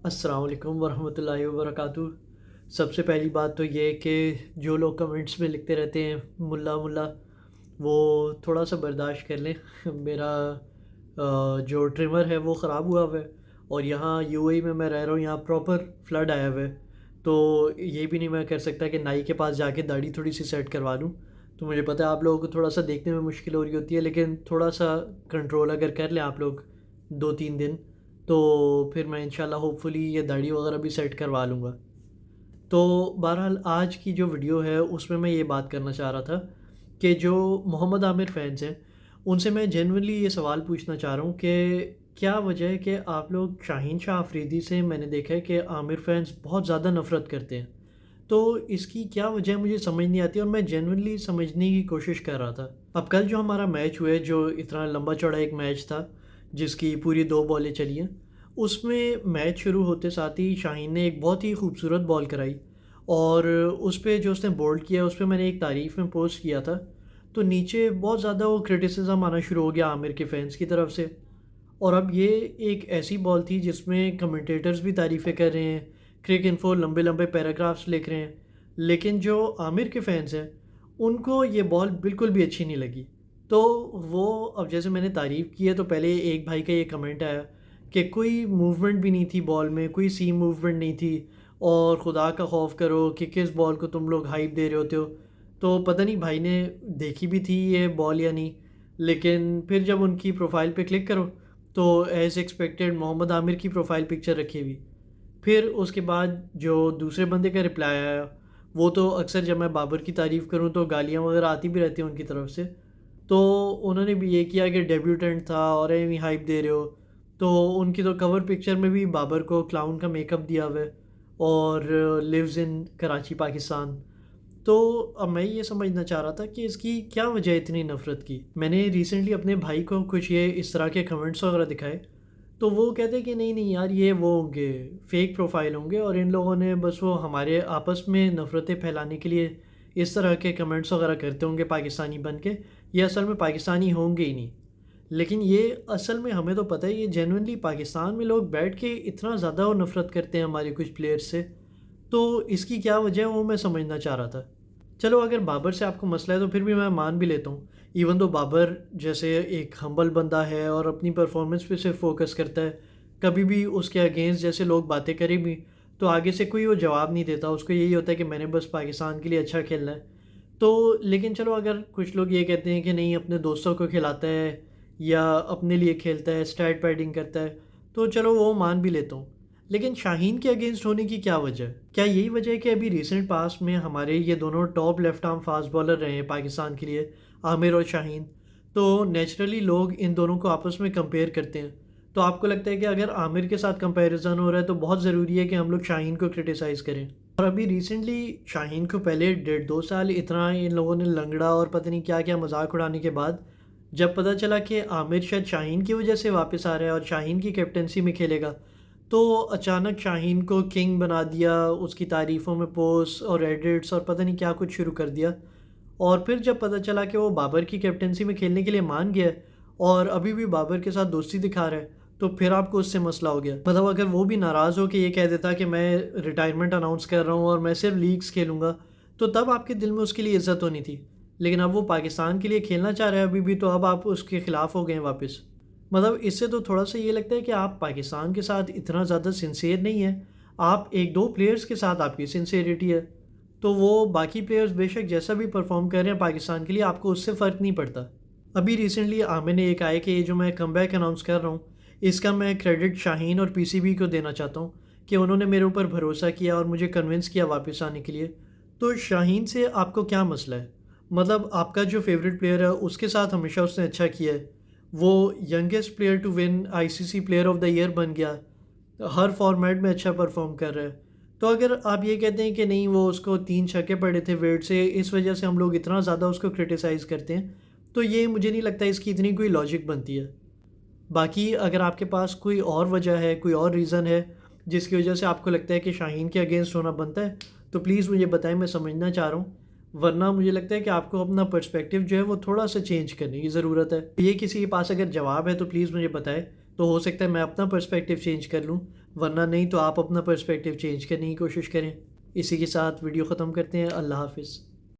السلام علیکم ورحمۃ اللہ وبرکاتہ۔ سب سے پہلی بات تو یہ کہ جو لوگ کمنٹس میں لکھتے رہتے ہیں ملا ملا، وہ تھوڑا سا برداشت کر لیں۔ میرا جو ٹریمر ہے وہ خراب ہوا ہے، اور یہاں یو اے میں رہ رہا ہوں، یہاں پراپر فلڈ آیا ہوا ہے، تو یہ بھی نہیں میں کر سکتا کہ نائی کے پاس جا کے داڑھی تھوڑی سی سیٹ کروا لوں۔ تو مجھے پتہ ہے آپ لوگوں کو تھوڑا سا دیکھنے میں مشکل ہو رہی ہوتی ہے، لیکن تھوڑا سا کنٹرول اگر کر لیں آپ لوگ 2-3 دن، تو پھر میں انشاءاللہ ہوپ فلی یہ داڑھی وغیرہ بھی سیٹ کروا لوں گا۔ تو بہرحال آج کی جو ویڈیو ہے اس میں یہ بات کرنا چاہ رہا تھا کہ جو محمد عامر فینس ہیں ان سے میں جینوینلی یہ سوال پوچھنا چاہ رہا ہوں کہ کیا وجہ ہے کہ آپ لوگ شاہین شاہ آفریدی سے، میں نے دیکھا ہے کہ عامر فینس بہت زیادہ نفرت کرتے ہیں، تو اس کی کیا وجہ ہے مجھے سمجھ نہیں آتی، اور میں جینوینلی سمجھنے کی کوشش کر رہا تھا۔ اب کل جو ہمارا میچ ہوا ہے، جو اتنا لمبا چوڑا ایک میچ تھا جس کی پوری 2 بالیں چلی ہیں، اس میں میچ شروع ہوتے ساتھ ہی شاہین نے ایک بہت ہی خوبصورت بال کرائی، اور اس پہ جو اس نے بولڈ کیا اس پہ میں نے ایک تعریف میں پوسٹ کیا تھا، تو نیچے بہت زیادہ وہ کرٹیسزم آنا شروع ہو گیا عامر کے فینس کی طرف سے۔ اور اب یہ ایک ایسی بال تھی جس میں کمنٹیٹرز بھی تعریفیں کر رہے ہیں، کرک انفو لمبے لمبے پیراگرافس لکھ رہے ہیں، لیکن جو عامر کے فینس ہیں ان کو یہ بال بالکل بھی اچھی نہیں لگی۔ تو وہ اب جیسے میں نے تعریف کی ہے، تو پہلے ایک بھائی کا یہ کمنٹ آیا کہ کوئی موومنٹ بھی نہیں تھی بال میں، کوئی سیم موومنٹ نہیں تھی، اور خدا کا خوف کرو کہ کس بال کو تم لوگ ہائپ دے رہے ہوتے ہو۔ تو پتہ نہیں بھائی نے دیکھی بھی تھی یہ بال یا نہیں، لیکن پھر جب ان کی پروفائل پہ کلک کرو تو ایز ایکسپیکٹڈ محمد عامر کی پروفائل پکچر رکھی ہوئی۔ پھر اس کے بعد جو دوسرے بندے کا رپلائی آیا، وہ تو اکثر جب میں بابر کی تعریف کروں تو گالیاں وغیرہ آتی بھی رہتی ہیں ان کی طرف سے، تو انہوں نے بھی یہ کیا کہ ڈیبیوٹنٹ تھا اور ایویں ہائپ دے رہے ہو۔ تو ان کی تو کور پکچر میں بھی بابر کو کلاؤن کا میک اپ دیا ہوا ہے، اور لیوز ان کراچی پاکستان۔ تو اب میں یہ سمجھنا چاہ رہا تھا کہ اس کی کیا وجہ ہے اتنی نفرت کی۔ میں نے ریسنٹلی اپنے بھائی کو کچھ یہ اس طرح کے کمنٹس وغیرہ دکھائے، تو وہ کہتے ہیں کہ نہیں نہیں یار، یہ وہ ہوں گے، فیک پروفائل ہوں گے، اور ان لوگوں نے بس وہ ہمارے آپس میں نفرتیں پھیلانے کے لیے اس طرح کے کمنٹس وغیرہ کرتے ہوں گے پاکستانی بن کے، یہ اصل میں پاکستانی ہوں گے ہی نہیں۔ لیکن یہ اصل میں ہمیں تو پتہ ہے، یہ جینوینلی پاکستان میں لوگ بیٹھ کے اتنا زیادہ وہ نفرت کرتے ہیں ہمارے کچھ پلیئرز سے، تو اس کی کیا وجہ ہے وہ میں سمجھنا چاہ رہا تھا۔ چلو اگر بابر سے آپ کو مسئلہ ہے تو پھر بھی میں مان بھی لیتا ہوں، ایون تو بابر جیسے ایک ہمبل بندہ ہے اور اپنی پرفارمنس پہ صرف فوکس کرتا ہے، کبھی بھی اس کے اگینسٹ جیسے لوگ باتیں کریں بھی تو آگے سے کوئی وہ جواب نہیں دیتا، اس کو یہی ہوتا ہے کہ میں نے بس پاکستان کے لیے اچھا کھیلنا ہے۔ تو لیکن چلو اگر کچھ لوگ یہ کہتے ہیں کہ نہیں اپنے دوستوں کو کھلاتا ہے یا اپنے لیے کھیلتا ہے، اسٹیٹ پیڈنگ کرتا ہے، تو چلو وہ مان بھی لیتا ہوں، لیکن شاہین کے اگینسٹ ہونے کی کیا وجہ ہے؟ کیا یہی وجہ ہے کہ ابھی ریسنٹ پاس میں ہمارے یہ دونوں top left arm fast bowler رہے ہیں پاکستان کے لیے، عامر اور شاہین، تو نیچرلی لوگ ان دونوں کو آپس میں کمپیئر کرتے ہیں، تو آپ کو لگتا ہے کہ اگر عامر کے ساتھ کمپیریزن ہو رہا ہے تو بہت ضروری ہے کہ ہم لوگ شاہین کو کرٹیسائز کریں؟ اور ابھی ریسنٹلی شاہین کو پہلے 1.5-2 سال اتنا ان لوگوں نے لنگڑا اور پتہ نہیں کیا کیا مذاق اڑانے کے بعد جب پتہ چلا کہ عامر شاید شاہین کی وجہ سے واپس آ رہا ہے اور شاہین کی کیپٹنسی میں کھیلے گا، تو اچانک شاہین کو کنگ بنا دیا، اس کی تعریفوں میں پوسٹ اور ایڈٹس اور پتہ نہیں کیا کچھ شروع کر دیا۔ اور پھر جب پتہ چلا کہ وہ بابر کی کیپٹنسی میں کھیلنے کے لیے مان گیا ہے اور ابھی بھی بابر کے ساتھ دوستی دکھا رہا ہے، تو پھر آپ کو اس سے مسئلہ ہو گیا۔ مطلب اگر وہ بھی ناراض ہو کہ یہ کہہ دیتا کہ میں ریٹائرمنٹ اناؤنس کر رہا ہوں اور میں صرف لیگز کھیلوں گا، تو تب آپ کے دل میں اس کے لیے عزت ہونی تھی، لیکن اب وہ پاکستان کے لیے کھیلنا چاہ رہا ہے ابھی بھی، تو اب آپ اس کے خلاف ہو گئے ہیں واپس۔ مطلب اس سے تو تھوڑا سا یہ لگتا ہے کہ آپ پاکستان کے ساتھ اتنا زیادہ سنسیئر نہیں ہیں، آپ 1-2 پلیئرز کے ساتھ آپ کی سنسیئرٹی ہے، تو وہ باقی پلیئرز بے شک جیسا بھی پرفارم کر رہے ہیں پاکستان کے لیے، آپ کو اس سے فرق نہیں پڑتا۔ ابھی ریسنٹلی عامر نے ایک آیا کہ یہ جو میں کم بیک اناؤنس کر رہا ہوں، اس کا میں کریڈٹ شاہین اور پی سی بی کو دینا چاہتا ہوں کہ انہوں نے میرے اوپر بھروسہ کیا اور مجھے کنونس کیا واپس آنے کے لیے۔ تو شاہین سے آپ کو کیا مسئلہ ہے؟ مطلب آپ کا جو فیوریٹ پلیئر ہے اس کے ساتھ ہمیشہ اس نے اچھا کیا ہے، وہ youngest player to win I C C player of the year بن گیا، ہر فارمیٹ میں اچھا پرفارم کر رہا ہے۔ تو اگر آپ یہ کہتے ہیں کہ نہیں وہ اس کو 3 چھکے پڑے تھے ویٹ سے، اس وجہ سے ہم لوگ اتنا زیادہ اس کو کرٹیسائز کرتے ہیں، تو یہ مجھے نہیں لگتا اس کی اتنی کوئی لاجک بنتی ہے۔ باقی اگر آپ کے پاس کوئی اور وجہ ہے، کوئی اور ریزن ہے جس کی وجہ سے آپ کو لگتا ہے کہ شاہین کے اگینسٹ ہونا بنتا ہے، تو پلیز مجھے بتائیں، میں سمجھنا چاہ رہا ہوں، ورنہ مجھے لگتا ہے کہ آپ کو اپنا پرسپیکٹیو جو ہے وہ تھوڑا سا چینج کرنے کی ضرورت ہے۔ یہ کسی کے پاس اگر جواب ہے تو پلیز مجھے بتائیں، تو ہو سکتا ہے میں اپنا پرسپیکٹیو چینج کر لوں، ورنہ نہیں تو آپ اپنا پرسپیکٹیو چینج کرنے کی کوشش کریں۔ اسی کے ساتھ ویڈیو ختم کرتے ہیں۔ اللہ حافظ۔